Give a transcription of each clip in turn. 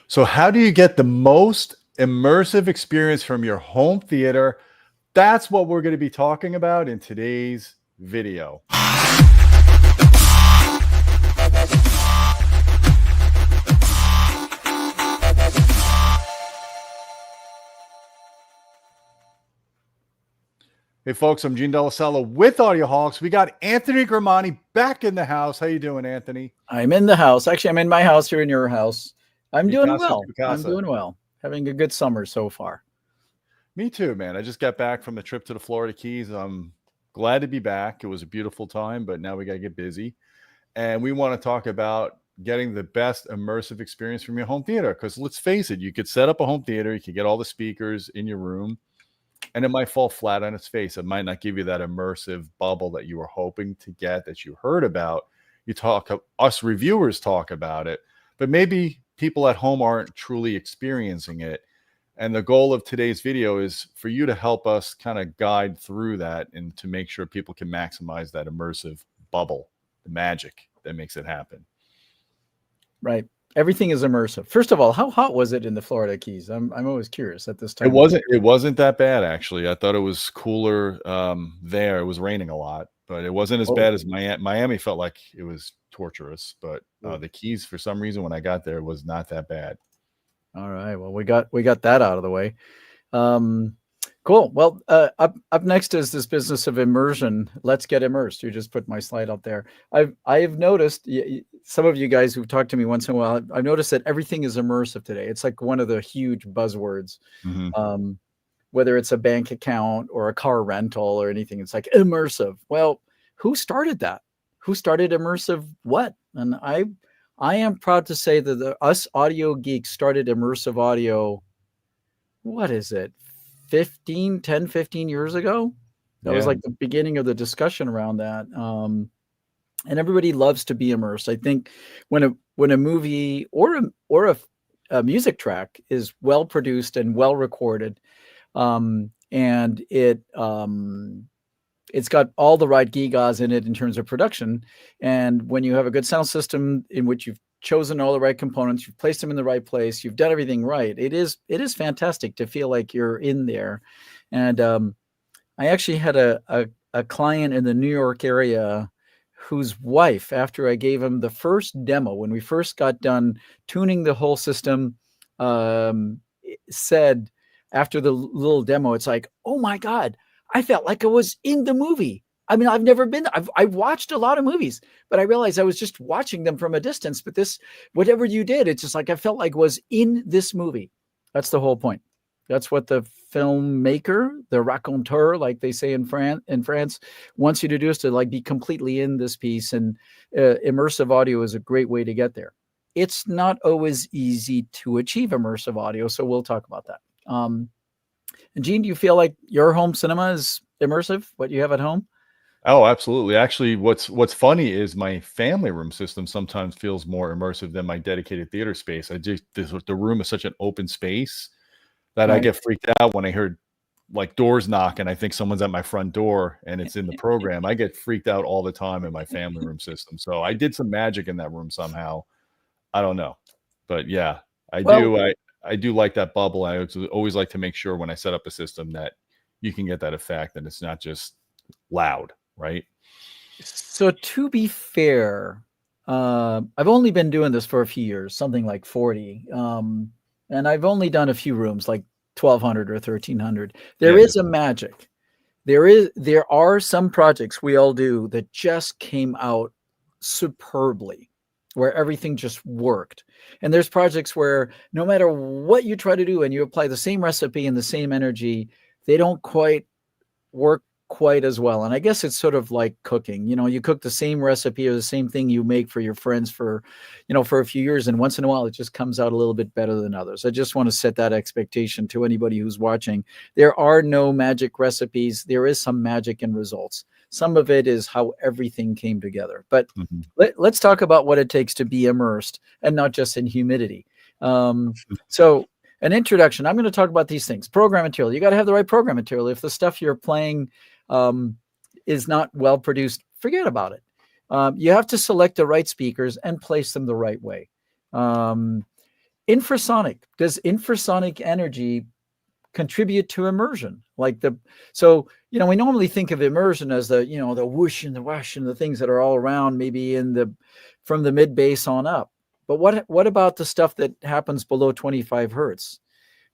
So how do you get the most immersive experience from your home theater? That's what we're going to be talking about in today's video. Hey folks, I'm Gene Delasella with Audioholics. We got Anthony Grimani back in the house. How you doing, Anthony? I'm in the house. Actually, I'm in my house. You're in your house. I'm doing well. Picasa. I'm doing well. Having a good summer so far. Me too, man. I just got back from the trip to the Florida Keys. I'm glad to be back. It was a beautiful time, but now we got to get busy. And we want to talk about getting the best immersive experience from your home theater. Because let's face it, you could set up a home theater, you could get all the speakers in your room, and it might fall flat on its face. It might not give you that immersive bubble that you were hoping to get, that you heard about. Us reviewers talk about it, but maybe people at home aren't truly experiencing it. And the goal of today's video is for you to help us kind of guide through that and to make sure people can maximize that immersive bubble, the magic that makes it happen. Right. Everything is immersive. First of all, how hot was it in the Florida Keys? I'm always curious at this time. It wasn't that bad, actually. I thought it was cooler there. It was raining a lot, but it wasn't as bad as Miami. Miami felt like it was torturous, but the Keys, for some reason, when I got there, was not that bad. All right. Well, we got that out of the way. Cool. Well, up next is this business of immersion. Let's get immersed. You just put my slide up there. I've noticed, some of you guys who've talked to me once in a while, I've noticed that everything is immersive today. It's like one of the huge buzzwords. Mm-hmm. Whether it's a bank account or a car rental or anything, it's like immersive. Well, who started that? Who started immersive what? And I am proud to say that us audio geeks started immersive audio, what is it, 15 years ago? That was like the beginning of the discussion around that. And everybody loves to be immersed. I think when a movie or a music track is well produced and well recorded, and it's got all the right gigas in it in terms of production, and when you have a good sound system in which you've chosen all the right components, you've placed them in the right place, you've done everything right, it is fantastic to feel like you're in there. And I actually had a client in the New York area whose wife, after I gave him the first demo, when we first got done tuning the whole system, said after the little demo, it's like, oh my God, I felt like I was in the movie. I mean, I've watched a lot of movies, but I realized I was just watching them from a distance. But this, whatever you did, it's just like I felt like I was in this movie. That's the whole point. That's what the filmmaker, the raconteur, like they say in France, wants you to do, is to like be completely in this piece. And immersive audio is a great way to get there. It's not always easy to achieve immersive audio, so we'll talk about that. And Gene, do you feel like your home cinema is immersive? What you have at home? Oh, absolutely. Actually, what's funny is my family room system sometimes feels more immersive than my dedicated theater space. The room is such an open space that I get freaked out when I heard like doors knock and I think someone's at my front door and it's in the program. I get freaked out all the time in my family room system. So I did some magic in that room somehow. I don't know, but yeah, I do like that bubble. I always like to make sure when I set up a system that you can get that effect and it's not just loud. Right. So to be fair, I've only been doing this for a few years, something like 40. And I've only done a few rooms, like 1,200 or 1,300. There is a magic. There are some projects we all do that just came out superbly, where everything just worked. And there's projects where no matter what you try to do and you apply the same recipe and the same energy, they don't quite work quite as well. And I guess it's sort of like cooking. You know, you cook the same recipe or the same thing you make for your friends for a few years, and once in a while it just comes out a little bit better than others. I just want to set that expectation to anybody who's watching. There are no magic recipes. There is some magic in results. Some of it is how everything came together. But let's talk about what it takes to be immersed, and not just in humidity. So an introduction, I'm going to talk about these things. Program material. You got to have the right program material. If the stuff you're playing is not well produced, forget about it. You have to select the right speakers and place them the right way. infrasonic. Does infrasonic energy contribute to immersion? So we normally think of immersion as the the whoosh and the whoosh and the things that are all around, maybe from the mid bass on up. But what about the stuff that happens below 25 hertz?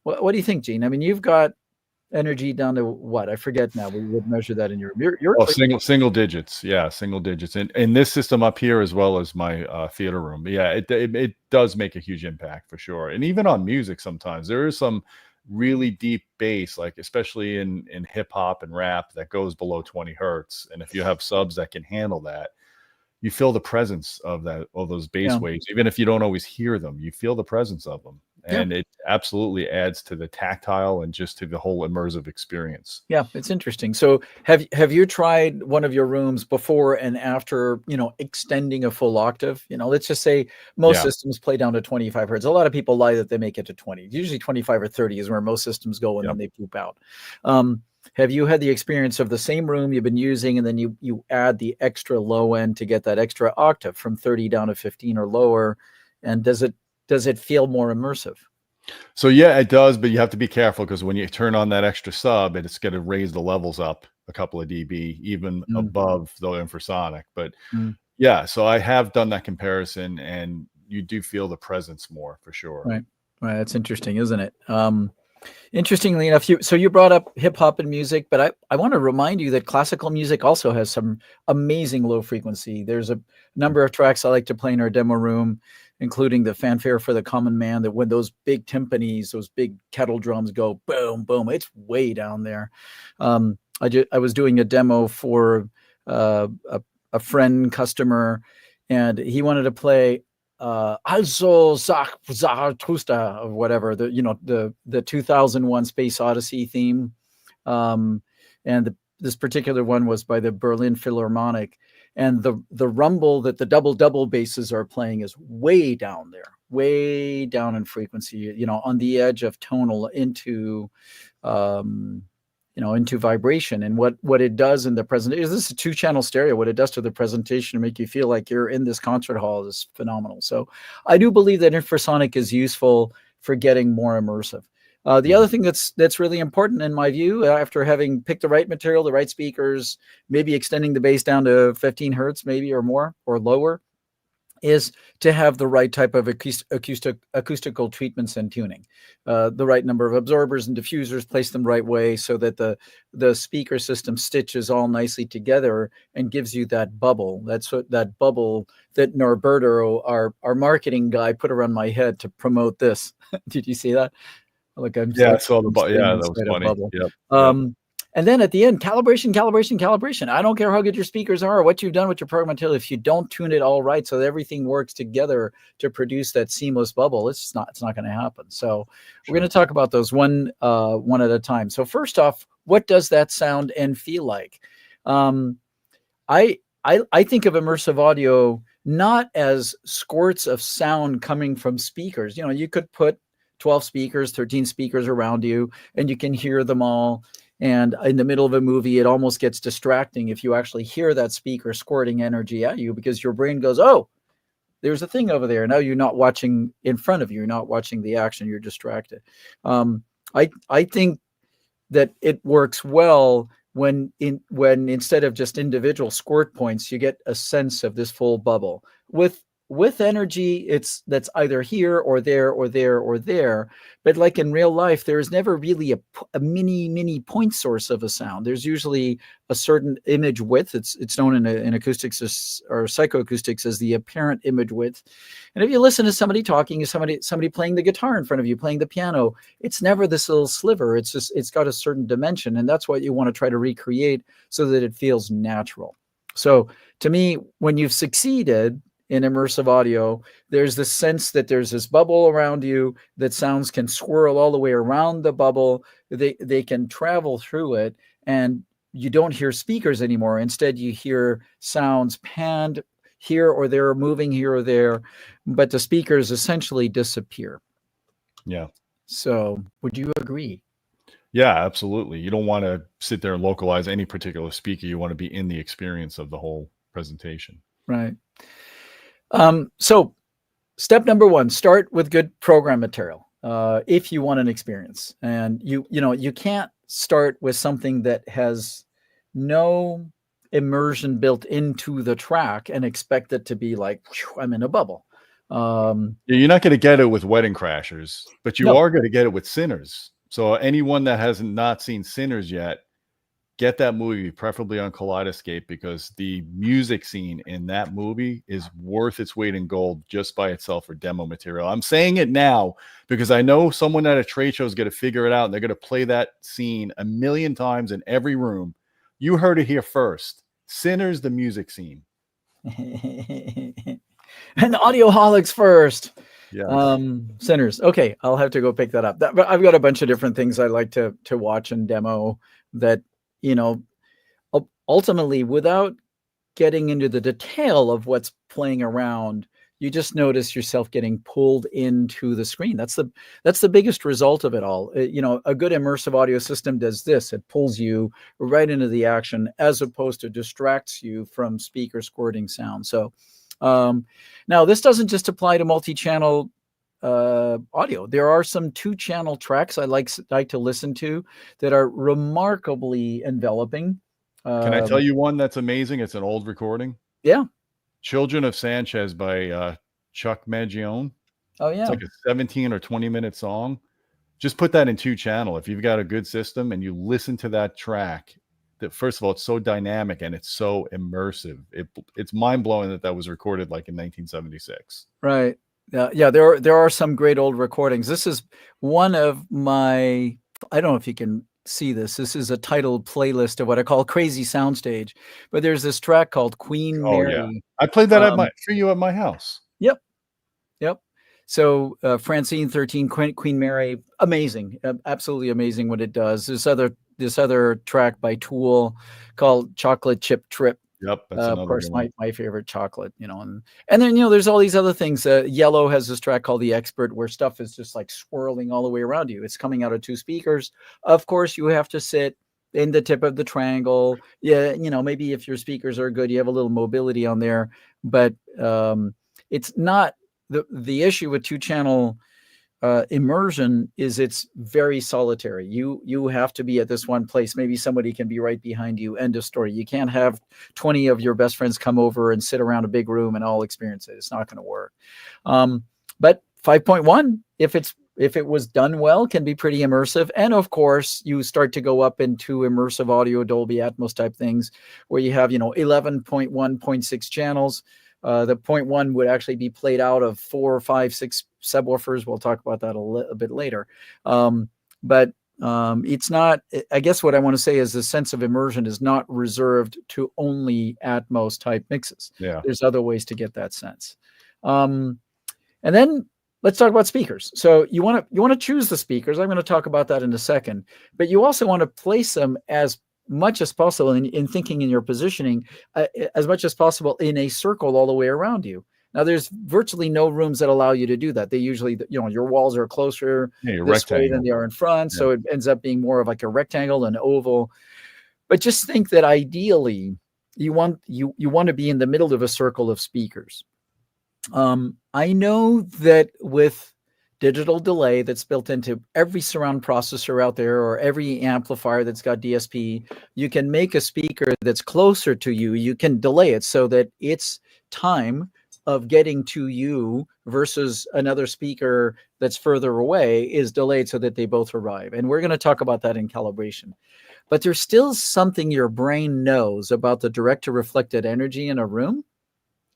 What do you think, Gene? I mean, you've got energy down to what? I forget now. We would measure that in your single digits. Yeah, single digits. And in this system up here, as well as my theater room. But yeah, it does make a huge impact for sure. And even on music, sometimes there is some really deep bass, like especially in hip hop and rap, that goes below 20 hertz. And if you have subs that can handle that, you feel the presence of those bass waves. Even if you don't always hear them, you feel the presence of them. And it absolutely adds to the tactile and just to the whole immersive experience. Yeah, it's interesting. So have you tried one of your rooms before and after, extending a full octave? Let's just say most systems play down to 25 hertz. A lot of people lie that they make it to 20. Usually 25 or 30 is where most systems go, and then they poop out. Have you had the experience of the same room you've been using, and then you add the extra low end to get that extra octave from 30 down to 15 or lower? And does it feel more immersive? So yeah, it does, but you have to be careful, because when you turn on that extra sub, it's going to raise the levels up a couple of dB, even above the infrasonic. But yeah, so I have done that comparison, and you do feel the presence more for sure. Right. That's interesting, isn't it? Interestingly enough, you brought up hip hop and music, but I want to remind you that classical music also has some amazing low frequency. There's a number of tracks I like to play in our demo room, including the Fanfare for the Common Man, that when those big timpanis, those big kettle drums go boom, boom, it's way down there. I was doing a demo for a friend customer, and he wanted to play Also Zarathustra, or whatever, the 2001 Space Odyssey theme. This particular one was by the Berlin Philharmonic, and the rumble that the double basses are playing is way down there, way down in frequency, on the edge of tonal into into vibration. And what it does in the presentation, this is a 2-channel stereo. What it does to the presentation to make you feel like you're in this concert hall is phenomenal. So I do believe that infrasonic is useful for getting more immersive. The other thing that's really important in my view, after having picked the right material, the right speakers, maybe extending the bass down to 15 hertz, maybe, or more, or lower, is to have the right type of acoustical treatments and tuning, the right number of absorbers and diffusers, place them the right way so that the speaker system stitches all nicely together and gives you that bubble. That's that bubble that Norberto, our marketing guy, put around my head to promote this. Did you see that? Look, I saw the bubble. Yeah, that was funny. Yep. And then at the end, calibration. I don't care how good your speakers are or what you've done with your program material. If you don't tune it all right so that everything works together to produce that seamless bubble, it's not going to happen. So we're going to talk about those one at a time. So first off, what does that sound and feel like? I think of immersive audio not as squirts of sound coming from speakers. You could put 12 speakers, 13 speakers around you, and you can hear them all. And in the middle of a movie, it almost gets distracting if you actually hear that speaker squirting energy at you, because your brain goes, oh, there's a thing over there. Now you're not watching in front of you. You're not watching the action. You're distracted. I think that it works well when instead of just individual squirt points, you get a sense of this full bubble. With energy, that's either here or there or there or there. But like in real life, there is never really a mini point source of a sound. There's usually a certain image width. It's known in acoustics or psychoacoustics as the apparent image width. And if you listen to somebody talking, somebody playing the guitar in front of you, playing the piano, it's never this little sliver. It's got a certain dimension, and that's what you want to try to recreate so that it feels natural. So to me, when you've succeeded in immersive audio, there's the sense that there's this bubble around you, that sounds can swirl all the way around the bubble. They can travel through it, and you don't hear speakers anymore. Instead, you hear sounds panned here or there, moving here or there, but the speakers essentially disappear. Yeah. So would you agree? Yeah, absolutely. You don't want to sit there and localize any particular speaker. You want to be in the experience of the whole presentation. Right. So step number one, start with good program material. If you want an experience, and you can't start with something that has no immersion built into the track and expect it to be like, I'm in a bubble. You're not going to get it with Wedding Crashers, but you are going to get it with Sinners. So anyone that has not seen Sinners yet, get that movie, preferably on Kaleidoscape, because the music scene in that movie is worth its weight in gold just by itself for demo material. I'm saying it now because I know someone at a trade show is going to figure it out, and they're going to play that scene a million times in every room. You heard it here first. Sinners, the music scene. And Audioholics first. Yeah. Sinners. Okay, I'll have to go pick that up. But I've got a bunch of different things I like to watch and demo that, ultimately, without getting into the detail of what's playing around, you just notice yourself getting pulled into the screen. That's the biggest result of it all. A good immersive audio system does this. It pulls you right into the action as opposed to distracts you from speaker squirting sound. So now this doesn't just apply to multi-channel audio. There are some 2-channel tracks I like to listen to that are remarkably enveloping. Can I tell you one that's amazing? It's an old recording. Yeah. Children of Sanchez by Chuck Mangione. Oh, yeah. It's like a 17 or 20-minute song. Just put that in 2-channel. If you've got a good system and you listen to that track, that first of all, it's so dynamic and it's so immersive. It's mind-blowing that was recorded like in 1976. Right. Yeah, there are some great old recordings. This is one of my, I don't know if you can see this. This is a titled playlist of what I call Crazy Soundstage. But there's this track called Queen Mary. Yeah. I played that for you at my house. Yep. So Francine 13, Queen Mary, amazing, absolutely amazing what it does. This other track by Tool called Chocolate Chip Trip. Yep, that's of course, my favorite chocolate, and then there's all these other things. Yellow has this track called The Expert, where stuff is just like swirling all the way around you. It's coming out of 2 speakers. Of course, you have to sit in the tip of the triangle. Yeah, maybe if your speakers are good, you have a little mobility on there, but it's not the issue with 2-channel immersion is it's very solitary. You have to be at this one place. Maybe somebody can be right behind you. End of story. You can't have 20 of your best friends come over and sit around a big room and all experience it. It's not going to work. But 5.1, if it was done well, can be pretty immersive. And of course, you start to go up into immersive audio, Dolby Atmos type things, where you have 11.1, 0.6 channels. The 0.1 would actually be played out of 4, 5, 6 subwoofers. We'll talk about that a bit later. But it's not, I guess what I want to say is the sense of immersion is not reserved to only Atmos type mixes. Yeah. There's other ways to get that sense. And then let's talk about speakers. So you want to choose the speakers. I'm going to talk about that in a second, but you also want to place them as much as possible in thinking in your positioning, as much as possible in a circle all the way around you. Now, there's virtually no rooms that allow you to do that. They usually, your walls are closer this way than they are in front. Yeah. So it ends up being more of like a rectangle, an oval. But just think that ideally, you want to be in the middle of a circle of speakers. I know that with digital delay that's built into every surround processor out there or every amplifier that's got DSP, you can make a speaker that's closer to you. You can delay it so that its time of getting to you versus another speaker that's further away is delayed so that they both arrive. And we're going to talk about that in calibration. But there's still something your brain knows about the direct to reflected energy in a room.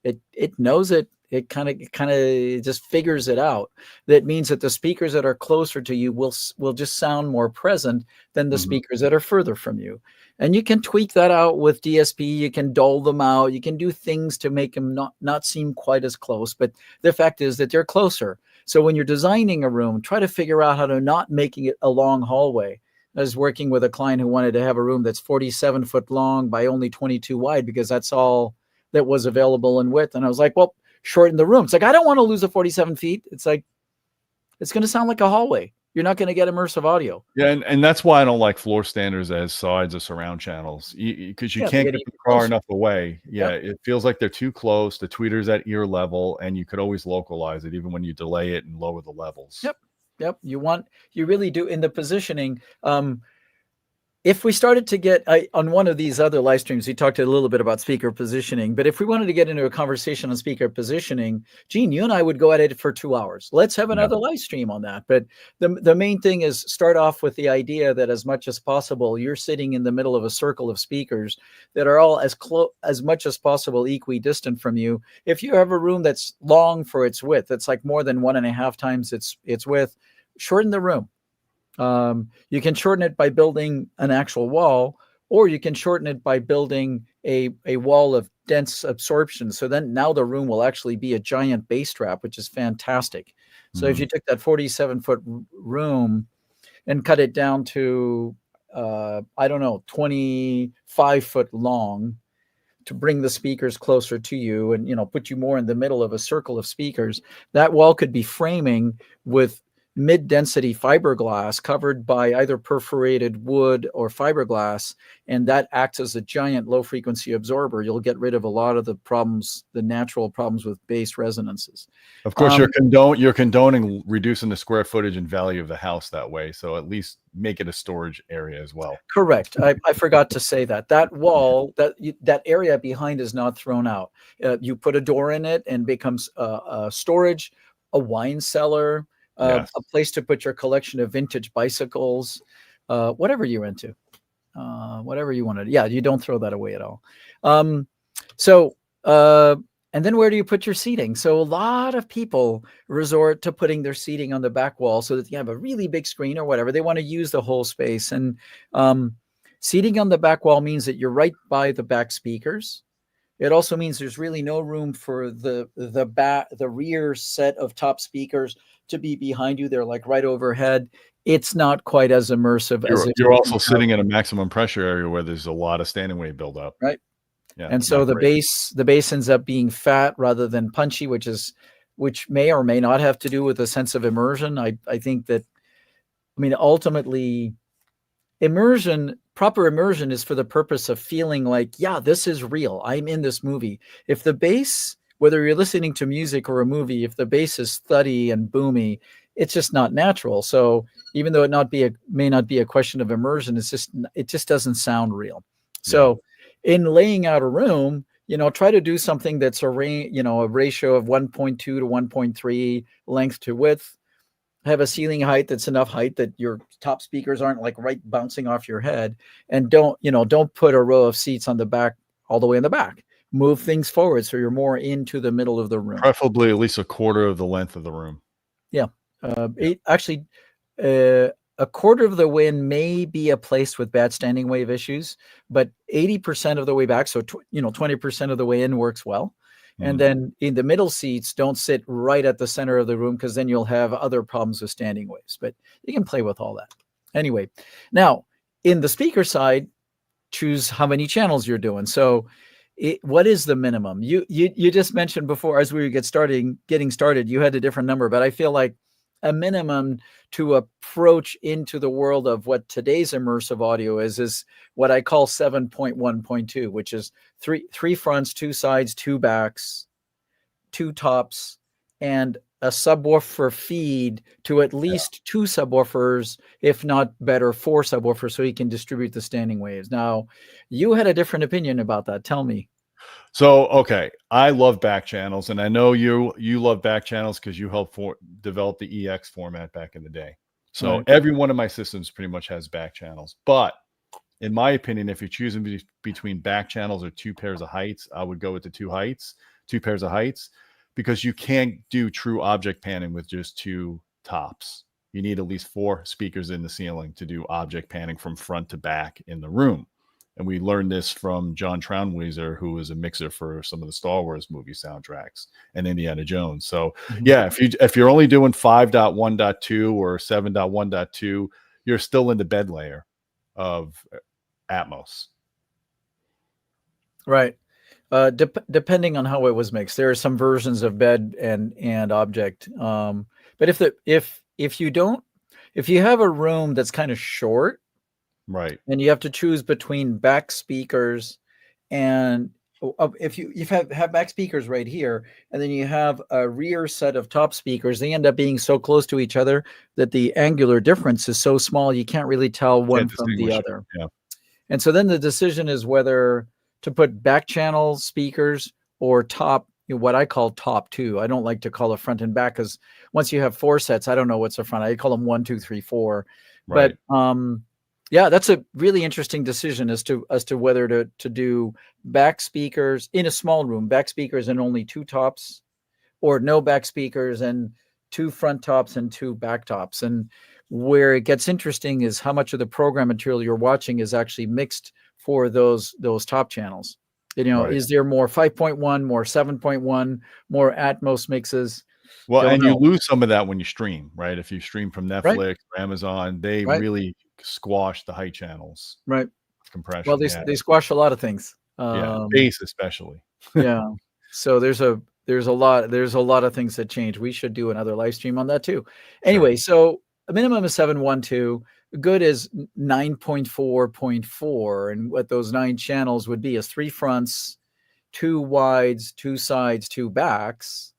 It knows it. It kind of just figures it out. That means that the speakers that are closer to you will just sound more present than the speakers that are further from you. And you can tweak that out with DSP. You can dull them out. You can do things to make them not seem quite as close. But the fact is that they're closer. So when you're designing a room, try to figure out how to not making it a long hallway. I was working with a client who wanted to have a room that's 47 foot long by only 22 wide because that's all that was available in width. And I was like, well, shorten the room. It's like, I don't want to lose the 47 feet. It's like, it's going to sound like a hallway. you're not going to get immersive audio. Yeah, and that's why I don't like floor standers as sides of surround channels, because you can't get them far enough away. Yeah, it feels like they're too close. The tweeter's at ear level, and you could always localize it even when you delay it and lower the levels. Yep. You really do in the positioning. If we started to get on one of these other live streams, we talked a little bit about speaker positioning, but if we wanted to get into a conversation on speaker positioning, Gene, you and I would go at it for 2 hours. Let's have another live stream on that. But the main thing is start off with the idea that as much as possible, you're sitting in the middle of a circle of speakers that are all as much as possible equidistant from you. If you have a room that's long for its width, it's like more than 1.5 times its width, shorten the room. You can shorten it by building an actual wall, or you can shorten it by building a wall of dense absorption. So then now the room will actually be a giant bass trap, which is fantastic. So if you took that 47-foot room and cut it down to, 25 foot long to bring the speakers closer to you and, put you more in the middle of a circle of speakers, that wall could be framing with mid-density fiberglass covered by either perforated wood or fiberglass, and that acts as a giant low-frequency absorber. You'll get rid of a lot of the natural problems with bass resonances. Of course, you're condoning reducing the square footage and value of the house that way, so at least make it a storage area as well. Correct. I forgot to say that wall, that area behind is not thrown out. You put a door in it and becomes a storage, a wine cellar, a place to put your collection of vintage bicycles, whatever you're into, whatever you want to. Yeah, you don't throw that away at all. And then where do you put your seating? So a lot of people resort to putting their seating on the back wall so that you have a really big screen or whatever. They want to use the whole space. And seating on the back wall means that you're right by the back speakers. It also means there's really no room for the rear set of top speakers to be behind you. They're like right overhead. It's not quite as immersive as you're also sitting in a maximum pressure area where there's a lot of standing wave buildup. Right. Yeah. And so the bass ends up being fat rather than punchy, which may or may not have to do with a sense of immersion. I think that, ultimately proper immersion is for the purpose of feeling like, yeah, this is real. I'm in this movie. If the bass, whether you're listening to music or a movie, if the bass is thuddy and boomy, it's just not natural. So even though it may not be a question of immersion, it just doesn't sound real. So in laying out a room, try to do something that's a ratio of 1.2 to 1.3 length to width. Have a ceiling height that's enough height that your top speakers aren't like right bouncing off your head, and don't put a row of seats on the back, all the way in the back. Move things forward so you're more into the middle of the room. Preferably at least a quarter of the length of the room. Yeah. A quarter of the way in may be a place with bad standing wave issues, but 80% of the way back, so 20% of the way in works well. And then in the middle seats, don't sit right at the center of the room, because then you'll have other problems with standing waves. But you can play with all that. Anyway, now in the speaker side, choose how many channels you're doing. So what is the minimum? You just mentioned before, as we were getting started, you had a different number, but I feel like a minimum to approach into the world of what today's immersive audio is what I call 7.1.2, which is three fronts, 2 sides, 2 backs, 2 tops, and a subwoofer feed to at least 2 subwoofers, if not better, 4 subwoofers, so you can distribute the standing waves. Now, you had a different opinion about that. Tell me. So, okay, I love back channels, and I know you love back channels because you helped develop the EX format back in the day. So every one of my systems pretty much has back channels. But in my opinion, if you're choosing between back channels or 2 pairs of heights, I would go with the 2 pairs of heights, because you can't do true object panning with just 2 tops. You need at least 4 speakers in the ceiling to do object panning from front to back in the room. And we learned this from John Traunweiser, who was a mixer for some of the Star Wars movie soundtracks and Indiana Jones. So yeah, if you're only doing 5.1.2 or 7.1.2, you're still in the bed layer of Atmos. Right. Depending on how it was mixed, there are some versions of bed and object. But if you don't, if you have a room that's kind of short, Right. and you have to choose between back speakers and if you have back speakers right here, and then you have a rear set of top speakers, they end up being so close to each other that the angular difference is so small you can't really tell one Can't from the distinguish it. other. Yeah. And so then the decision is whether to put back channel speakers or top, what I call top two. I don't like to call it front and back, because once you have 4 sets, I don't know what's the front. I call them 1, 2, 3, 4. Right. But yeah, that's a really interesting decision as to whether to do back speakers in a small room, back speakers and only 2 tops, or no back speakers and 2 front tops and 2 back tops. And where it gets interesting is how much of the program material you're watching is actually mixed for those top channels. Right. Is there more 5.1, more 7.1, more Atmos mixes? Well, Don't and know. you lose some of that when you stream, right? If you stream from Netflix Right. or Amazon, they Right. really squash the height channels. Right. Compression. Well, they squash a lot of things. Bass especially. Yeah. So there's a lot of things that change. We should do another live stream on that too. Anyway, so a minimum is 712. Good is 9.4.4, and what those 9 channels would be is 3 fronts, 2 wides, 2 sides, 2 backs,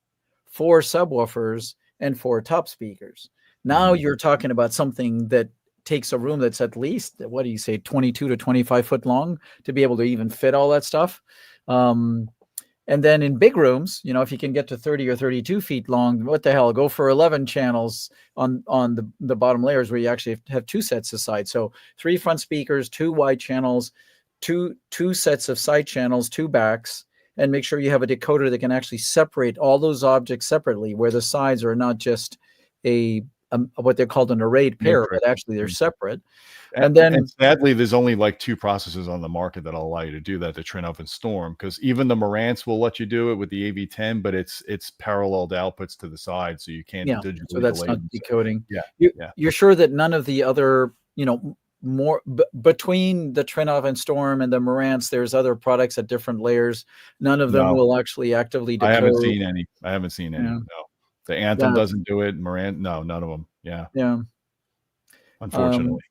4 subwoofers, and 4 top speakers. Now you're talking about something that takes a room that's at least, what do you say, 22 to 25 foot long to be able to even fit all that stuff. And then in big rooms, if you can get to 30 or 32 feet long, what the hell, go for 11 channels on the bottom layers, where you actually have 2 sets of sides. So 3 front speakers, 2 wide channels, two sets of side channels, 2 backs, and make sure you have a decoder that can actually separate all those objects separately, where the sides are not just what they're called an arrayed pair, but actually they're separate. And sadly, there's only like 2 processors on the market that'll allow you to do that, the Trinov and Storm, because even the Marantz will let you do it with the AV10, but it's paralleled outputs to the side, so you can't digitally. So that's delay not them. decoding. Yeah. You're sure that none of the other, more between the Trinov and Storm and the Marantz, there's other products at different layers. None of them will actually actively decode. I haven't seen any. No. The Anthem doesn't do it. Marantz, no, none of them. Yeah. Unfortunately.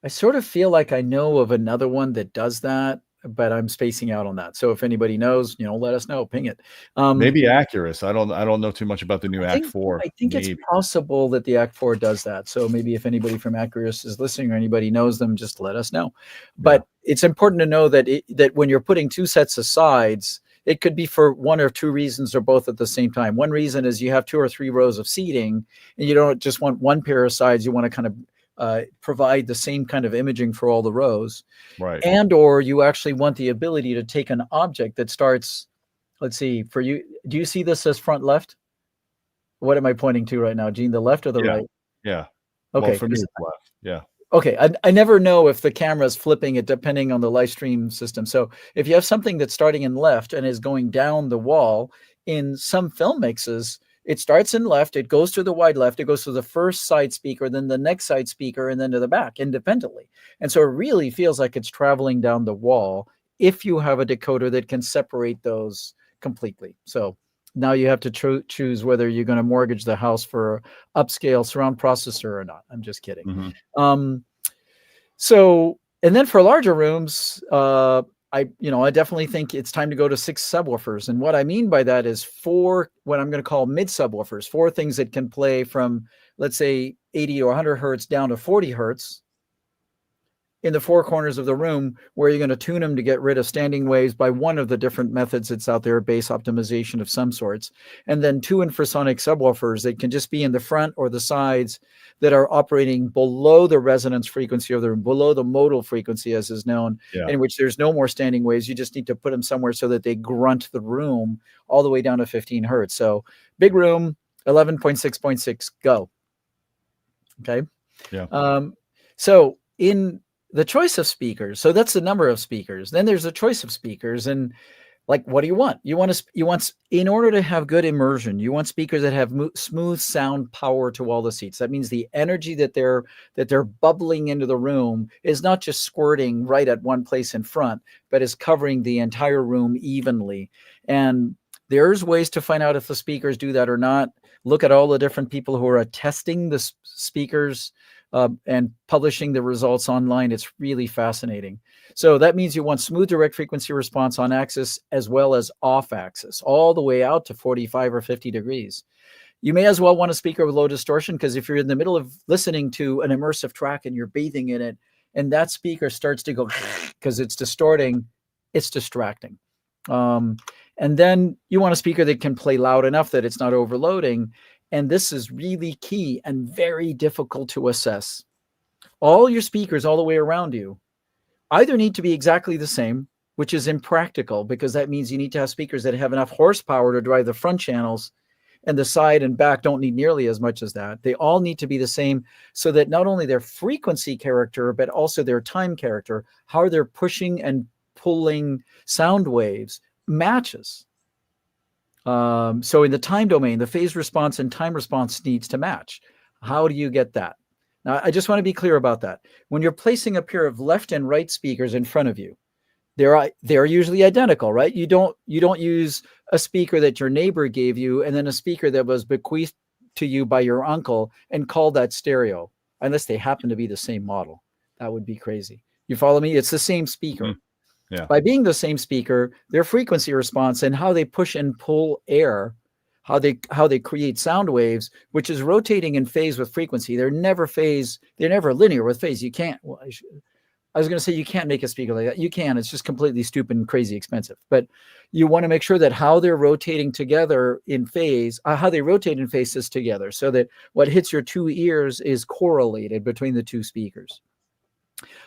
I sort of feel like I know of another one that does that, but I'm spacing out on that. So if anybody knows, let us know, ping it. Maybe Acurus. I don't know too much about the new Act 4. I think it's possible that the Act 4 does that. So maybe if anybody from Acurus is listening or anybody knows them, just let us know. But it's important to know that that when you're putting 2 sets of sides, it could be for 1 or 2 reasons, or both at the same time. One reason is you have 2 or 3 rows of seating, and you don't just want 1 pair of sides. You want to kind of provide the same kind of imaging for all the rows, right? And or you actually want the ability to take an object that starts. Let's see, for you, do you see this as front left? What am I pointing to right now, Gene? The left or the right? Yeah. Okay. Well, for me, it's left. Yeah. Okay. I never know if the camera is flipping it depending on the live stream system. So if you have something that's starting in left and is going down the wall, in some film mixes, it starts in left, it goes to the wide left, it goes to the first side speaker, then the next side speaker, and then to the back independently. And so it really feels like it's traveling down the wall if you have a decoder that can separate those completely. So now you have to choose whether you're going to mortgage the house for upscale surround processor or not. I'm just kidding. So, and then for larger rooms, I definitely think it's time to go to 6 subwoofers. And what I mean by that is 4, what I'm going to call mid subwoofers, 4 things that can play from, let's say, 80 or 100 hertz down to 40 hertz in the 4 corners of the room, where you're going to tune them to get rid of standing waves by one of the different methods that's out there, bass optimization of some sorts. And then 2 infrasonic subwoofers that can just be in the front or the sides, that are operating below the resonance frequency of the room, below the modal frequency as is known, in which there's no more standing waves. You just need to put them somewhere so that they grunt the room all the way down to 15 hertz. So big room, 11.6.6, go. Okay. Yeah. So in the choice of speakers, so that's the number of speakers. Then there's a choice of speakers, and like, what do you want? You want, in order to have good immersion, you want speakers that have smooth sound power to all the seats. That means the energy that they're bubbling into the room is not just squirting right at one place in front, but is covering the entire room evenly. And There's ways to find out if the speakers do that or not. Look at all the different people who are testing the speakers and publishing the results online. It's really fascinating. So that means you want smooth direct frequency response on axis as well as off axis, all the way out to 45 or 50 degrees. You may as well want a speaker with low distortion, because if you're in the middle of listening to an immersive track and you're bathing in it, and that speaker starts to go because it's distorting, it's distracting. And then you want a speaker that can play loud enough that it's not overloading. And this is really key and very difficult to assess. All your speakers all the way around you either need to be exactly the same, which is impractical, because that means you need to have speakers that have enough horsepower to drive the front channels, and the side and back don't need nearly as much as that. They all need to be the same, so that not only their frequency character, but also their time character, how they're pushing and pulling sound waves, matches. So in the time domain, the phase response and time response needs to match. How do you get that? Now, I just want to be clear about that. When you're placing a pair of left and right speakers in front of you, they're usually identical, right? You don't use a speaker that your neighbor gave you and then a speaker that was bequeathed to you by your uncle and call that stereo, unless they happen to be the same model. That would be crazy. You follow me? It's the same speaker. Mm-hmm. Yeah. By being the same speaker, their frequency response and how they push and pull air, how they create sound waves, which is rotating in phase with frequency. They're never linear with phase. You can't. Well, I was going to say you can't make a speaker like that. You can. It's just completely stupid and crazy expensive. But you want to make sure that how they're rotating together in phase, how they rotate in phases together, so that what hits your two ears is correlated between the two speakers.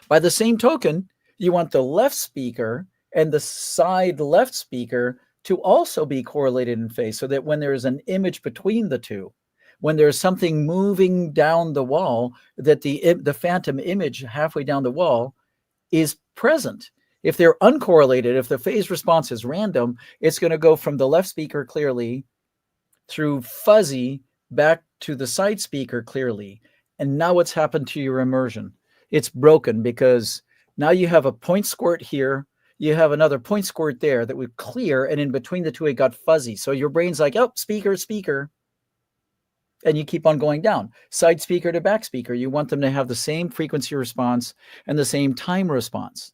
By the same token, you want the left speaker and the side left speaker to also be correlated in phase, so that when there is an image between the two, when there's something moving down the wall, that the phantom image halfway down the wall is present. If they're uncorrelated, if the phase response is random, it's going to go from the left speaker clearly through fuzzy back to the side speaker clearly. And now what's happened to your immersion? It's broken, because now you have a point squirt here, you have another point squirt there that would clear, and in between the two it got fuzzy. So your brain's like, oh, speaker, and you keep on going down. Side speaker to back speaker, you want them to have the same frequency response and the same time response.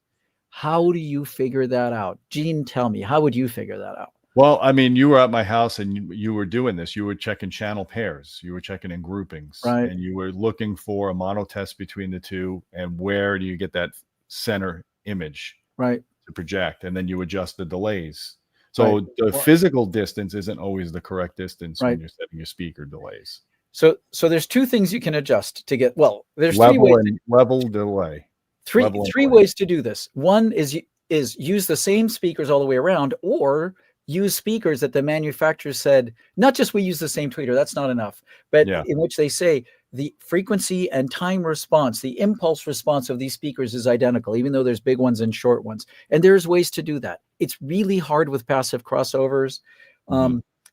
How do you figure that out? Gene, tell me, how would you figure that out? Well, I mean, you were at my house and you were doing this. You were checking channel pairs. You were checking in groupings. Right. And you were looking for a monotest between the two. And where do you get that center image, right, to project? And then you adjust the delays. So right. The physical distance isn't always the correct distance, right, when you're setting your speaker delays. So there's two things you can adjust to get, well, there's level delay. Three ways to do this. One is use the same speakers all the way around, or use speakers that the manufacturer said, not just we use the same tweeter, that's not enough, but in which they say the frequency and time response, the impulse response of these speakers is identical, even though there's big ones and short ones. And there's ways to do that. It's really hard with passive crossovers.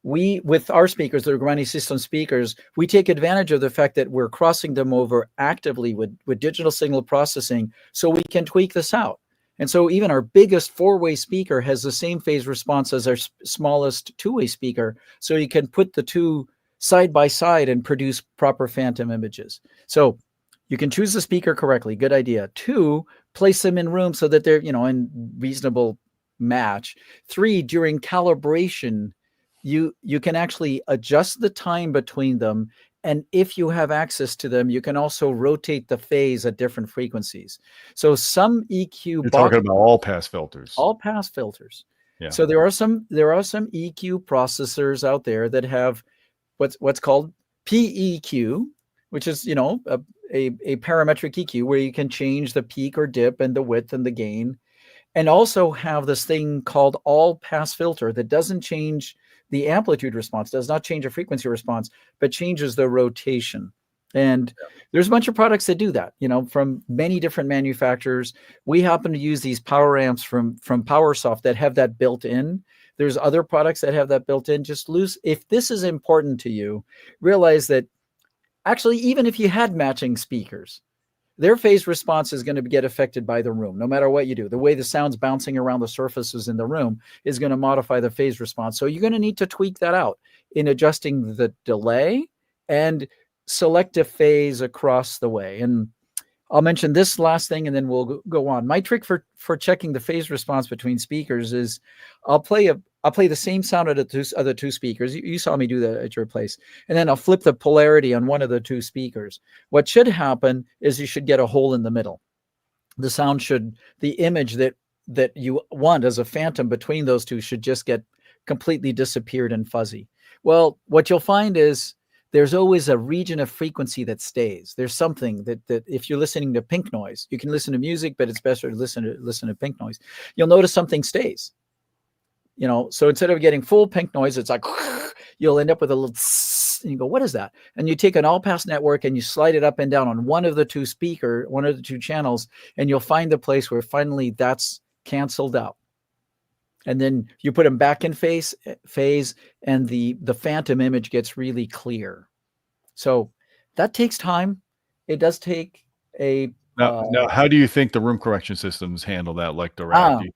We, with our speakers, the Grimani system speakers, we take advantage of the fact that we're crossing them over actively with digital signal processing, so we can tweak this out. And so even our biggest four-way speaker has the same phase response as our smallest two-way speaker. So you can put the two side by side and produce proper phantom images. So you can choose the speaker correctly. Good idea. 2, place them in rooms so that they're, in reasonable match. 3, during calibration, you can actually adjust the time between them. And if you have access to them, you can also rotate the phase at different frequencies. So some EQ... You're talking about all pass filters. All pass filters. Yeah. So there are some EQ processors out there that have what's called PEQ, which is, a parametric EQ where you can change the peak or dip and the width and the gain, and also have this thing called all pass filter that doesn't change the amplitude response, does not change the frequency response, but changes the rotation. And there's a bunch of products that do that, from many different manufacturers. We happen to use these power amps from PowerSoft that have that built in. There's other products that have that built in. If this is important to you, realize that actually, even if you had matching speakers, their phase response is going to get affected by the room, no matter what you do. The way the sound's bouncing around the surfaces in the room is going to modify the phase response. So you're going to need to tweak that out in adjusting the delay and select a phase across the way. And I'll mention this last thing and then we'll go on. My trick for checking the phase response between speakers is I'll play the same sound at the other two speakers. You saw me do that at your place. And then I'll flip the polarity on one of the two speakers. What should happen is you should get a hole in the middle. The sound the image that you want as a phantom between those two should just get completely disappeared and fuzzy. Well, what you'll find is there's always a region of frequency that stays. There's something that if you're listening to pink noise, you can listen to music, but it's better to listen to pink noise. You'll notice something stays. So instead of getting full pink noise, it's like you'll end up with a little and you go, what is that? And you take an all-pass network and you slide it up and down on one of the two channels, and you'll find the place where finally that's canceled out. And then you put them back in phase, and the phantom image gets really clear. So that takes time. It does take a... Now, how do you think the room correction systems handle that, like the rack?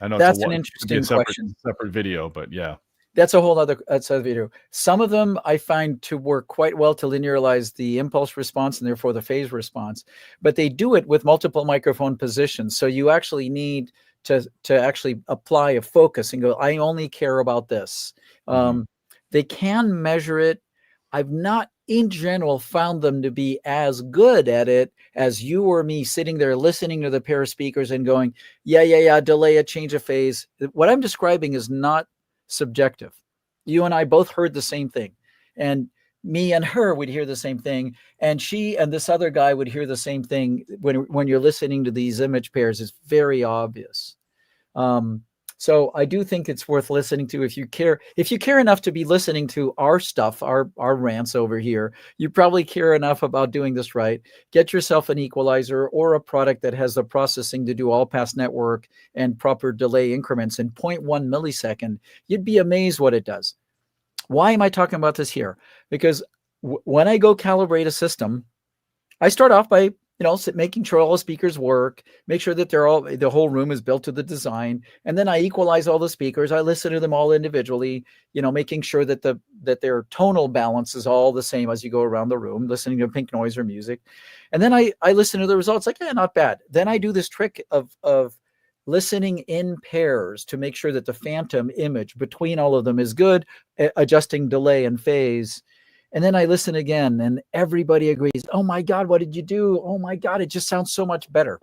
I know that's an interesting question. Separate video, but yeah. That's a whole other video. Some of them I find to work quite well to linearize the impulse response and therefore the phase response, but they do it with multiple microphone positions. So you actually need to actually apply a focus and go, I only care about this. They can measure it. I've not in general found them to be as good at it as you or me sitting there listening to the pair of speakers and going, yeah, delay a change of phase. What I'm describing is not subjective. You and I both heard the same thing, and me and her would hear the same thing, and she and this other guy would hear the same thing. When you're listening to these image pairs, it's very obvious. So I do think it's worth listening to if you care enough to be listening to our stuff, our rants over here. You probably care enough about doing this right. Get yourself an equalizer or a product that has the processing to do all pass network and proper delay increments in 0.1 millisecond. You'd be amazed what it does. Why am I talking about this here? Because when I go calibrate a system, I start off by making sure all the speakers work, make sure that the whole room is built to the design. And then I equalize all the speakers. I listen to them all individually, making sure that their tonal balance is all the same as you go around the room, listening to pink noise or music. And then I listen to the results like, not bad. Then I do this trick of listening in pairs to make sure that the phantom image between all of them is good, adjusting delay and phase. And then I listen again and everybody agrees. Oh my God, what did you do? Oh my God, it just sounds so much better.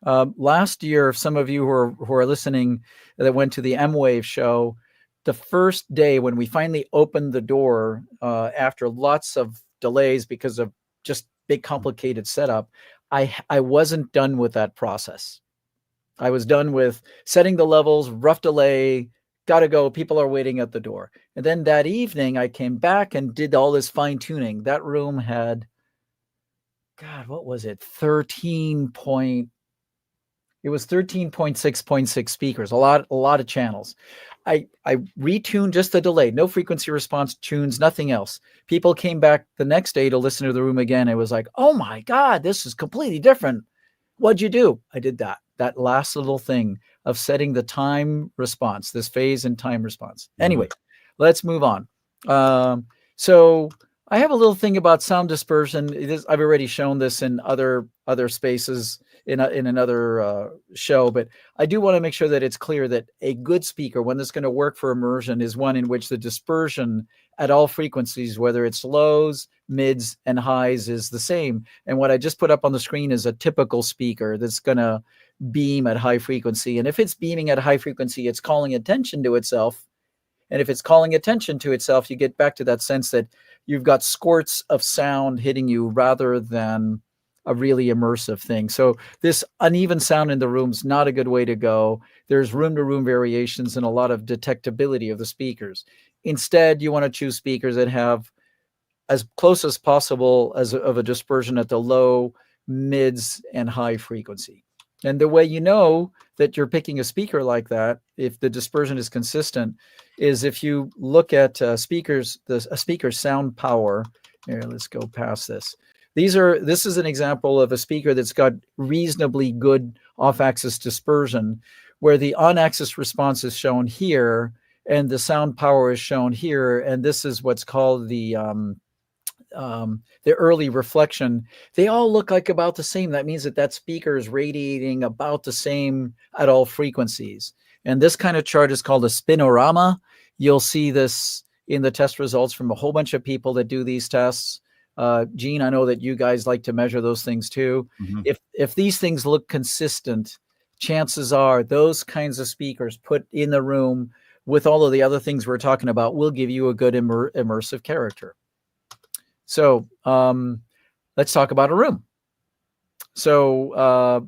Last year, some of you who are listening that went to the M-Wave show, the first day when we finally opened the door after lots of delays because of just big complicated setup, I wasn't done with that process. I was done with setting the levels, rough delay, gotta go, people are waiting at the door. And then that evening I came back and did all this fine tuning. That room had, God, what was it? 13.6.6 speakers, a lot of channels. I retuned just the delay, no frequency response tunes, nothing else. People came back the next day to listen to the room again. It was like, oh my God, this is completely different. What'd you do? I did that last little thing of setting the time response, this phase and time response. Anyway, let's move on. So I have a little thing about sound dispersion. I've already shown this in other spaces in another show, but I do want to make sure that it's clear that a good speaker, one that's going to work for immersion, is one in which the dispersion at all frequencies, whether it's lows, mids, and highs, is the same. And what I just put up on the screen is a typical speaker that's going to beam at high frequency. And if it's beaming at high frequency, it's calling attention to itself. And if it's calling attention to itself, you get back to that sense that you've got squirts of sound hitting you rather than a really immersive thing. So this uneven sound in the room's not a good way to go. There's room-to-room variations and a lot of detectability of the speakers. Instead, you want to choose speakers that have as close as possible of a dispersion at the low, mids, and high frequency. And the way you know that you're picking a speaker like that, if the dispersion is consistent, is if you look at speaker's sound power. Here, let's go past this. This is an example of a speaker that's got reasonably good off-axis dispersion, where the on-axis response is shown here and the sound power is shown here. And this is what's called the early reflection. They all look like about the same. That means that speaker is radiating about the same at all frequencies. And this kind of chart is called a spinorama. You'll see this in the test results from a whole bunch of people that do these tests. Gene, I know that you guys like to measure those things too. Mm-hmm. If these things look consistent, chances are those kinds of speakers put in the room with all of the other things we're talking about will give you a good immersive character. So let's talk about a room. So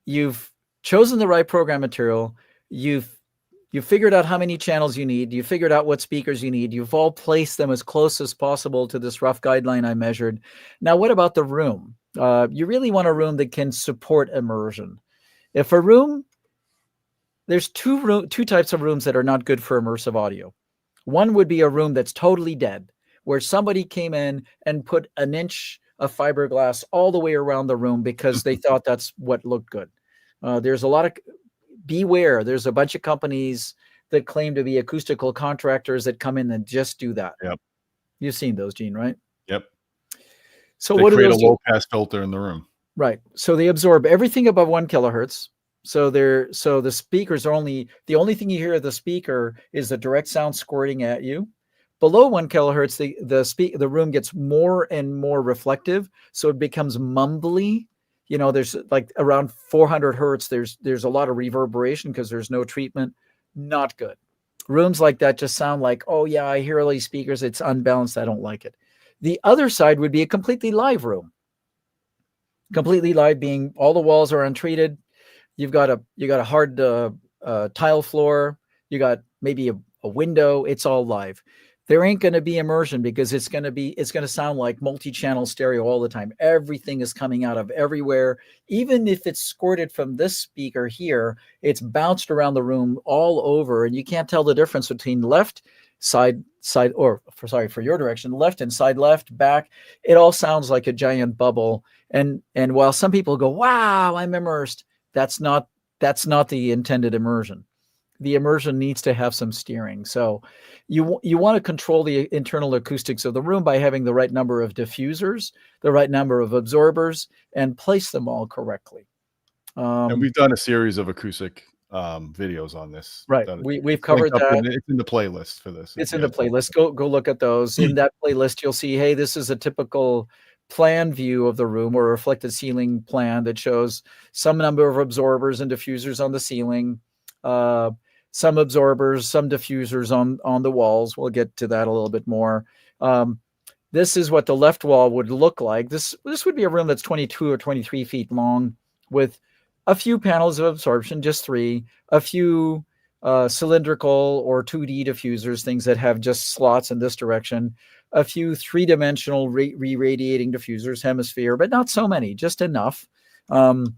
you've chosen the right program material. You've figured out how many channels you need. You figured out what speakers you need. You've all placed them as close as possible to this rough guideline I measured. Now, what about the room? You really want a room that can support immersion. If a room, there's two types of rooms that are not good for immersive audio. One would be a room that's totally dead, where somebody came in and put an inch of fiberglass all the way around the room because they thought that's what looked good. There's a lot of, beware, there's a bunch of companies that claim to be acoustical contractors that come in and just do that. Yep. You've seen those, Gene, right? Yep. So they what do create those a low pass filter in the room. Right. So they absorb everything above 1 kilohertz. So the speakers are the only thing you hear of the speaker is the direct sound squirting at you. Below 1 kilohertz, the room gets more and more reflective, so it becomes mumbly. You know, there's like around 400 hertz. There's a lot of reverberation because there's no treatment. Not good. Rooms like that just sound like, oh yeah, I hear all these speakers. It's unbalanced. I don't like it. The other side would be a completely live room. Completely live being all the walls are untreated. You got a hard tile floor. You got maybe a window. It's all live. There ain't going to be immersion because it's going to sound like multi-channel stereo all the time. Everything is coming out of everywhere. Even if it's squirted from this speaker here, it's bounced around the room all over, and you can't tell the difference between left side, or for your direction, left and side left, back. It all sounds like a giant bubble. And while some people go, wow, I'm immersed, that's not the intended immersion. The immersion needs to have some steering. So you want to control the internal acoustics of the room by having the right number of diffusers, the right number of absorbers, and place them all correctly. And we've done a series of acoustic videos on this. Right. We've covered that. It's in the playlist for this. It's in the playlist. Go look at those. In that playlist, you'll see, hey, this is a typical plan view of the room, or a reflected ceiling plan that shows some number of absorbers and diffusers on the ceiling, some absorbers, some diffusers on the walls. We'll get to that a little bit more. This is what the left wall would look like. This would be a room that's 22 or 23 feet long with a few panels of absorption, just 3, a few cylindrical or 2D diffusers, things that have just slots in this direction, a few 3-dimensional re-radiating diffusers, hemisphere, but not so many, just enough. And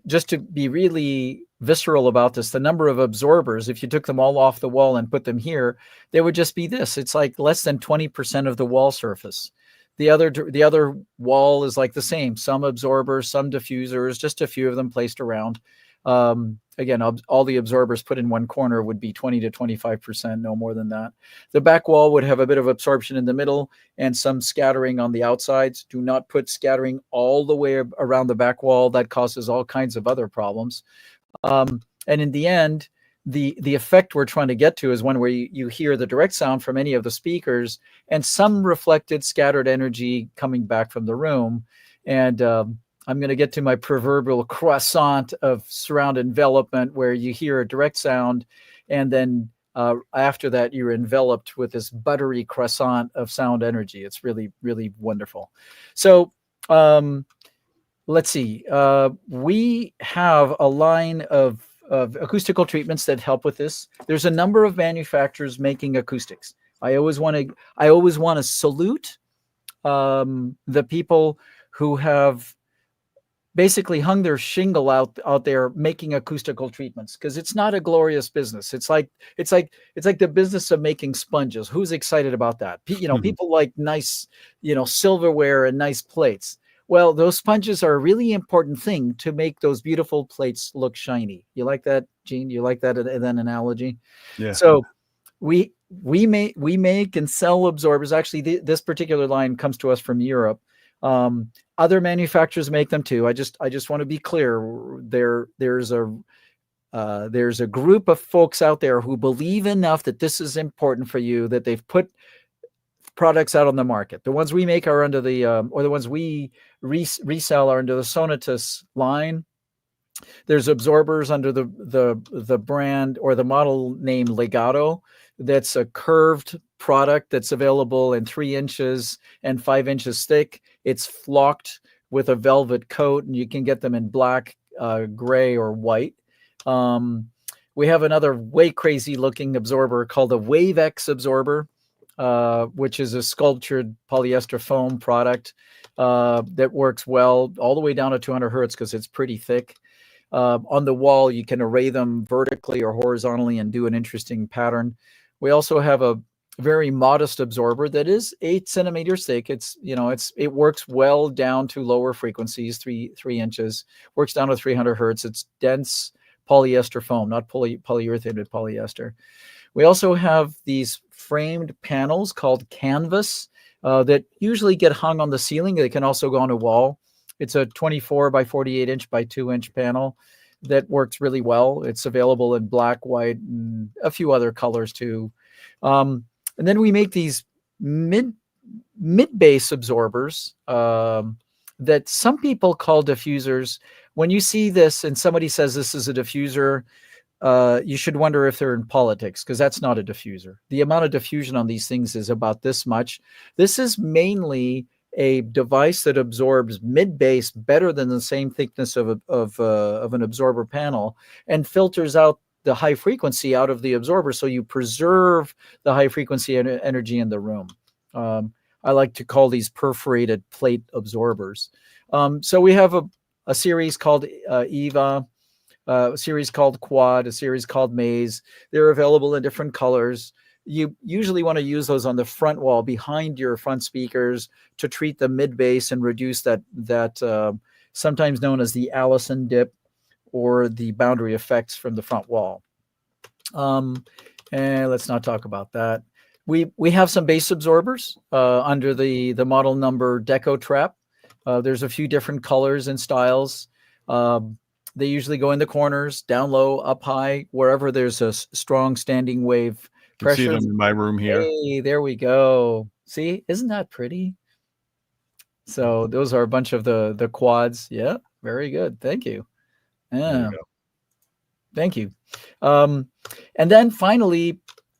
just to be really visceral about this, the number of absorbers, if you took them all off the wall and put them here, they would just be this. It's like less than 20% of the wall surface. The other wall is like the same. Some absorbers, some diffusers, just a few of them placed around. Again, all the absorbers put in one corner would be 20 to 25%, no more than that. The back wall would have a bit of absorption in the middle and some scattering on the outsides. Do not put scattering all the way around the back wall. That causes all kinds of other problems. And in the end, the effect we're trying to get to is one where you hear the direct sound from any of the speakers and some reflected scattered energy coming back from the room. And I'm going to get to my proverbial croissant of surround envelopment, where you hear a direct sound, and then after that, you're enveloped with this buttery croissant of sound energy. It's really, really wonderful. So let's see. We have a line of acoustical treatments that help with this. There's a number of manufacturers making acoustics. I always want to salute the people who have basically hung their shingle out there making acoustical treatments, because it's not a glorious business. It's like the business of making sponges. Who's excited about that? People like nice, silverware and nice plates. Well, those sponges are a really important thing to make those beautiful plates look shiny. You like that, Gene? You like that analogy? Yeah. So we make and sell absorbers. Actually, this particular line comes to us from Europe. Other manufacturers make them too. I just want to be clear. There's a group of folks out there who believe enough that this is important for you that they've put products out on the market. The ones we make are under the or the ones we resell are under the Sonatus line. There's absorbers under the brand or the model name Legato. That's a curved product that's available in 3 inches and 5 inches thick. It's flocked with a velvet coat, and you can get them in black, gray, or white. We have another way crazy looking absorber called a WaveX absorber, which is a sculptured polyester foam product that works well all the way down to 200 hertz because it's pretty thick. On the wall, you can array them vertically or horizontally and do an interesting pattern. We also have a very modest absorber that is 8 centimeters thick. It works well down to lower frequencies, 3 inches, works down to 300 hertz. It's dense polyester foam, not polyurethane, but polyester. We also have these framed panels called canvas that usually get hung on the ceiling. They can also go on a wall. It's a 24 by 48 inch by 2 inch panel that works really well. It's available in black, white, and a few other colors too. And then we make these mid-bass absorbers that some people call diffusers. When you see this and somebody says this is a diffuser, you should wonder if they're in politics, because that's not a diffuser. The amount of diffusion on these things is about this much. This is mainly a device that absorbs mid-bass better than the same thickness of an absorber panel and filters out the high frequency out of the absorber, so you preserve the high frequency energy in the room. I like to call these perforated plate absorbers. So we have a series called Eva, a series called Quad, a series called Maze. They're available in different colors. You usually want to use those on the front wall behind your front speakers to treat the mid-bass and reduce that sometimes known as the Allison dip or the boundary effects from the front wall. And let's not talk about that. We have some bass absorbers under the model number DecoTrap. There's a few different colors and styles. They usually go in the corners, down low, up high, wherever there's a strong standing wave pressure. You can see them in my room here. Hey, there we go. See, isn't that pretty? So those are a bunch of the quads. Yeah, very good. Thank you. Yeah. Thank you. And then finally,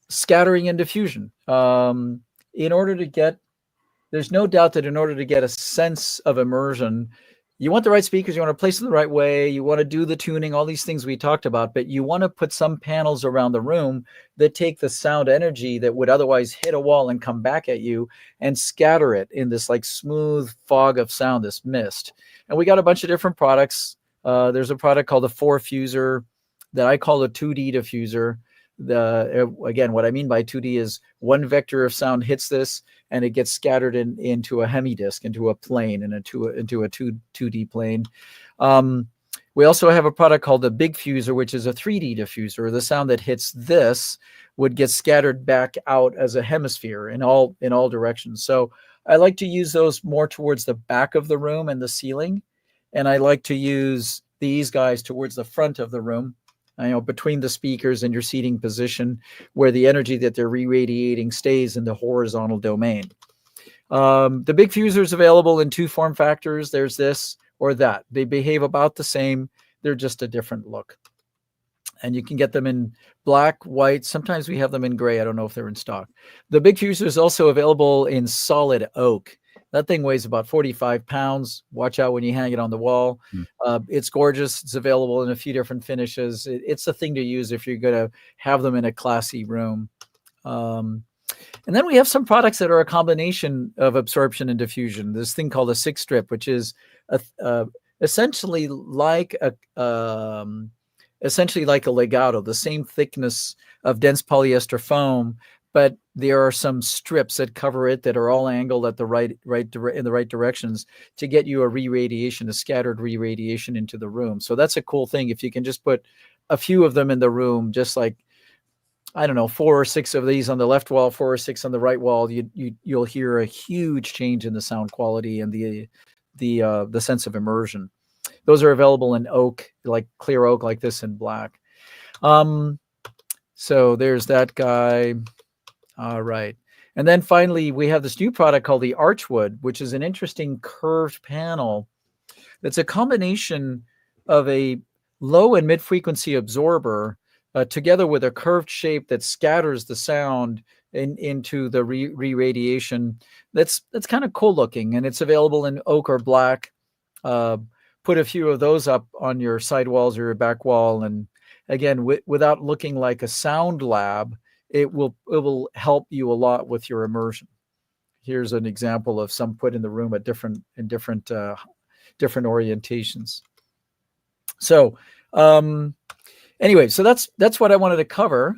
scattering and diffusion. There's no doubt that in order to get a sense of immersion, you want the right speakers, you want to place them the right way, you want to do the tuning, all these things we talked about, but you want to put some panels around the room that take the sound energy that would otherwise hit a wall and come back at you and scatter it in this like smooth fog of sound, this mist. And we got a bunch of different products. There's a product called the 4-fuser that I call a 2D diffuser. Again, what I mean by 2D is one vector of sound hits this and it gets scattered into a hemidisc, into a plane, and into a 2D plane. We also have a product called the Big Fuser, which is a 3D diffuser. The sound that hits this would get scattered back out as a hemisphere in all directions. So I like to use those more towards the back of the room and the ceiling. And I like to use these guys towards the front of the room, between the speakers and your seating position, where the energy that they're re-radiating stays in the horizontal domain. The Big Fuser is available in 2 form factors. There's this or that. They behave about the same. They're just a different look. And you can get them in black, white. Sometimes we have them in gray. I don't know if they're in stock. The Big Fuser is also available in solid oak. That thing weighs about 45 pounds. Watch out when you hang it on the wall. It's gorgeous. It's available in a few different finishes. It's a thing to use if you're going to have them in a classy room. And then we have some products that are a combination of absorption and diffusion. This thing called a 6-strip, which is essentially like a legato, the same thickness of dense polyester foam, but there are some strips that cover it that are all angled at the in the right directions to get you a re-radiation, a scattered re-radiation into the room. So that's a cool thing. If you can just put a few of them in the room, just like, I don't know, 4 or 6 of these on the left wall, 4 or 6 on the right wall, you'll hear a huge change in the sound quality and the sense of immersion. Those are available in oak, like clear oak, like this, in black. So there's that guy. All right. And then finally, we have this new product called the Archwood, which is an interesting curved panel. It's a combination of a low and mid-frequency absorber together with a curved shape that scatters the sound into the re-radiation. That's kind of cool looking, and it's available in oak or black. Put a few of those up on your side walls or your back wall, and again, without looking like a sound lab, it will help you a lot with your immersion. Here's an example of some put in the room at different orientations. So anyway, so that's what I wanted to cover.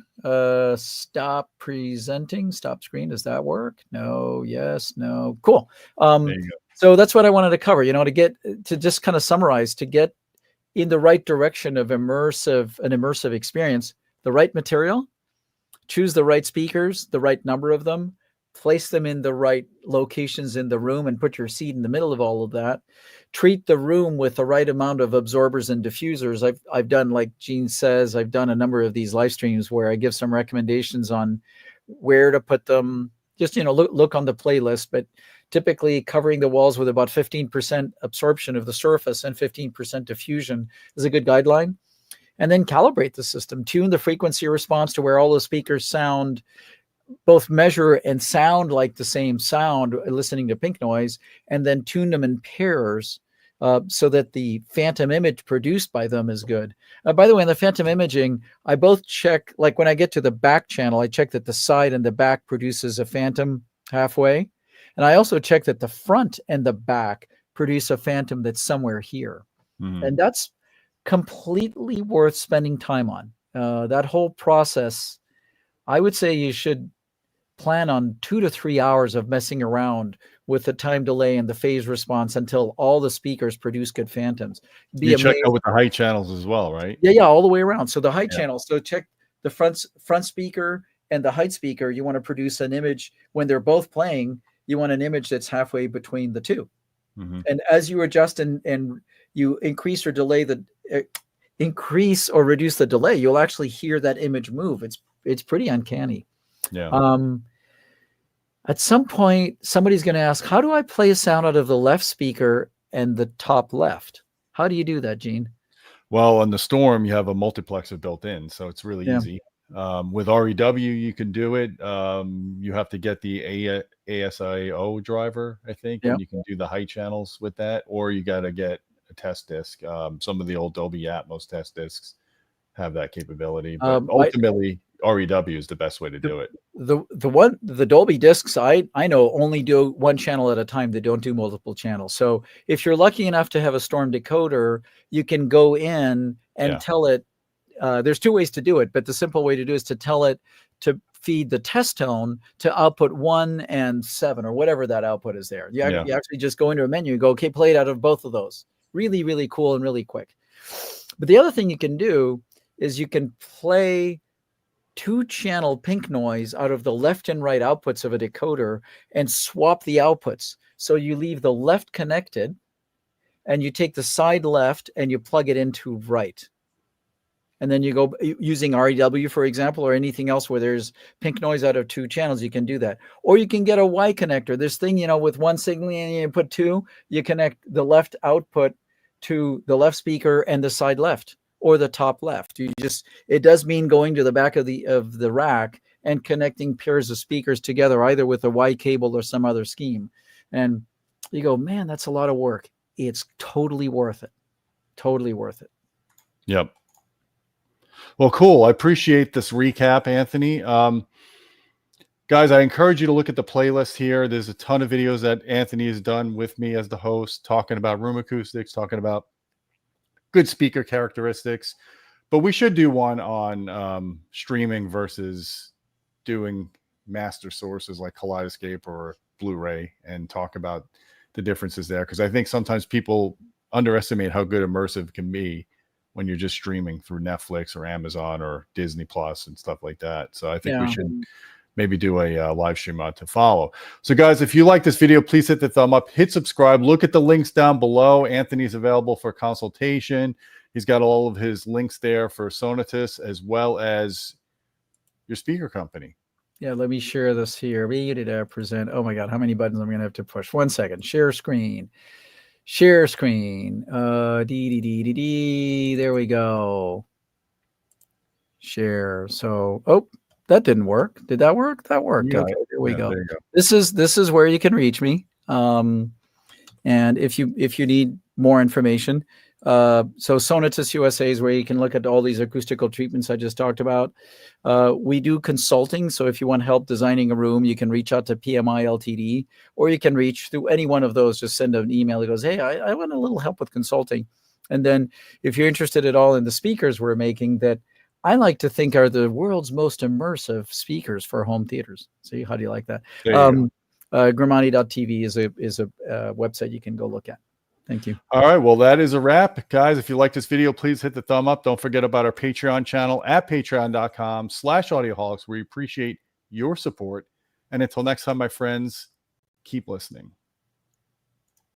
Stop presenting, stop screen. Does that work? No, yes, no. Cool. There you go. So that's what I wanted to cover, to just kind of summarize, to get in the right direction of an immersive experience, the right material, choose the right speakers, the right number of them, place them in the right locations in the room, and put your seat in the middle of all of that. Treat the room with the right amount of absorbers and diffusers. I've done, like Gene says, I've done a number of these live streams where I give some recommendations on where to put them. Just, look on the playlist, but typically covering the walls with about 15% absorption of the surface and 15% diffusion is a good guideline. And then calibrate the system, tune the frequency response to where all the speakers sound, both measure and sound like the same sound, listening to pink noise, and then tune them in pairs so that the phantom image produced by them is good. By the way, in the phantom imaging, I both check, like when I get to the back channel, I check that the side and the back produces a phantom halfway. And I also check that the front and the back produce a phantom that's somewhere here. Mm-hmm. And that's completely worth spending time on. That whole process, I would say you should plan on 2 to 3 hours of messing around with the time delay and the phase response until all the speakers produce good phantoms. You check out with the height channels as well, right? Yeah, all the way around. So the height channels, so check the front speaker and the height speaker. You want to produce an image when they're both playing. You want an image that's halfway between the two. Mm-hmm. And as you adjust and you increase or reduce the delay, you'll actually hear that image move. It's pretty uncanny. Yeah. At some point, somebody's going to ask, how do I play a sound out of the left speaker and the top left? How do you do that, Gene? Well, on the Storm, you have a multiplexer built in, so it's really easy. With REW, you can do it. You have to get the ASIO driver, I think, and you can do the height channels with that, or you got to get a test disc. Some of the old Dolby Atmos test discs have that capability, but ultimately REW is the best way to do it. The Dolby discs I know only do one channel at a time. They don't do multiple channels. So if you're lucky enough to have a Storm decoder, you can go in and tell it. There's 2 ways to do it, but the simple way to do it is to tell it to feed the test tone to output 1 and 7 or whatever that output is there. You actually just go into a menu and go, okay, play it out of both of those. Really, really cool and really quick. But the other thing you can do is you can play 2-channel pink noise out of the left and right outputs of a decoder and swap the outputs. So you leave the left connected and you take the side left and you plug it into right. And then you go using REW, for example, or anything else where there's pink noise out of 2 channels, you can do that. Or you can get a Y connector. This thing, with one signal and you put 2, you connect the left output to the left speaker and the side left or the top left. It does mean going to the back of the rack and connecting pairs of speakers together, either with a Y cable or some other scheme. And you go, man, that's a lot of work. It's totally worth it. Totally worth it. Yep. Well, cool. I appreciate this recap, Anthony. Guys, I encourage you to look at the playlist here. There's a ton of videos that Anthony has done with me as the host, talking about room acoustics, talking about good speaker characteristics. But we should do one on streaming versus doing master sources like Kaleidoscape or Blu-ray, and talk about the differences there. Because I think sometimes people underestimate how good immersive can be when you're just streaming through Netflix or Amazon or Disney Plus and stuff like that. So I think we should maybe do a live stream on to follow. So guys, if you like this video, please hit the thumb up, hit subscribe, look at the links down below. Anthony's available for consultation. He's got all of his links there for Sonatus as well as your speaker company. Yeah, let me share this here. We did present. Oh my God, how many buttons I'm going to have to push? 1 second. Share screen. Share screen. There we go. Share. So, oh, that didn't work. Did that work? That worked. Okay, there we go. This is where you can reach me. And if you need more information, so Sonatus USA is where you can look at all these acoustical treatments I just talked about. We do consulting, so if you want help designing a room, you can reach out to PMI Ltd, or you can reach through any one of those. Just send an email that goes, hey, I want a little help with consulting. And then if you're interested at all in the speakers we're making that I like to think are the world's most immersive speakers for home theaters. So how do you like that? Grimani.tv is a website you can go look at. Thank you. All right. Well, that is a wrap, guys. If you like this video, please hit the thumb up. Don't forget about our Patreon channel at patreon.com/Audioholics. We appreciate your support. And until next time, my friends, keep listening.